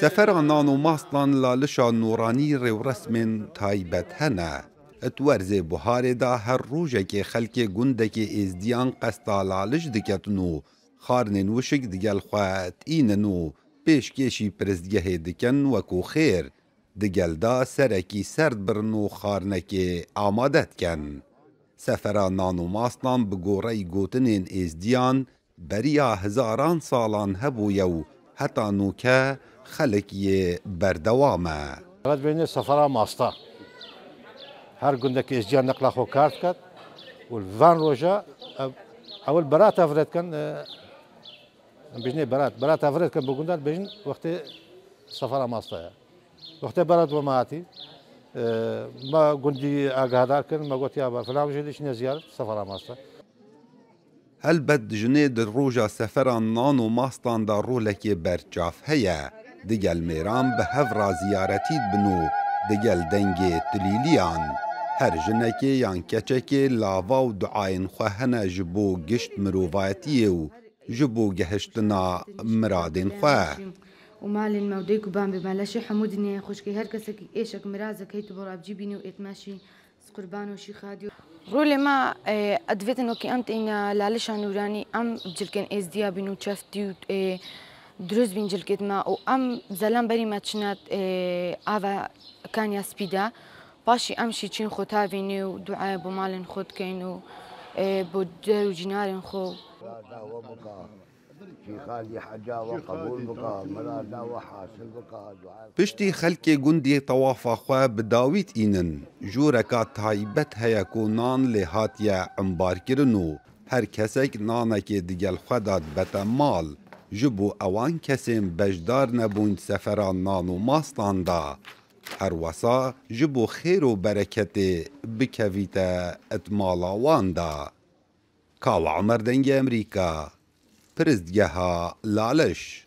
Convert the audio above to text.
سفر نانو ماستان لالشا نورانی رو رسم تایبت هنه اتورز بوهاره دا هر روژه که خلک گنده که ازدیان قستا لالش دکتنو خارنین وشک دگل خواه ایننو پیشکشی پرزگه دکن وکو خیر دگل دا سرکی سرد برنو خارنک آمادت کن. سفر نانو ماستان بگوره گوتنین ازدیان بریا هزاران سالان هبویو حتی نوکه خلکی بردوامه. بعد بین سفر ماستا هر گنده که ازدیان نقل خو کارت کرد و الوان روژا اول برات افراد کن بجنه برات افراد کن بگندار بجن وقت سفر ماستا وقت برات و ماتی ما گندی آگاهدار کن ما قلت یا فلان جدیش نزیار سفر ماستا. هل بد جنه در روژا سفران نانو ماستان دا رولک برچاف هیا دگل میران به هفرا زیارتید بنو دگل دنگ تلیلیان هر جنکی یان کچکی لاوا و دعاین خواهنه جبو گشت مروفایتی و جبو گهشتنا مرادین خواه. ومال الموديك وبام بمالاشي حمودني خوشكي هر كسك ايشك مرازك هيتو برا بجيبيني واتماشي قربان وشي خاديو رولي ما ادفيت انه كي امت ان لالشا نوراني ام بجلكن از ديا بينو تشفتي دروز بين جلكت ما و ام زلام بري ما تشنات اوا كان يا سبيدا باشي امشي تشين خوتافيني ودعاء بمال خود كينو بودر وجنار خو پشتی خلک گندی طوافا خواه بداویت اینن جورکا تایبت هیا کو نان لحاتیا انبار کرنو هر کسک نانک دیگل خوداد بتا مال جبو اوان کسیم بجدار نبوند سفران نانو ماستان دا هر وسا جبو خیر و برکت بکویتا اتمالا وان دا. کاو عمر دنگ امریکا پرزدگها لالش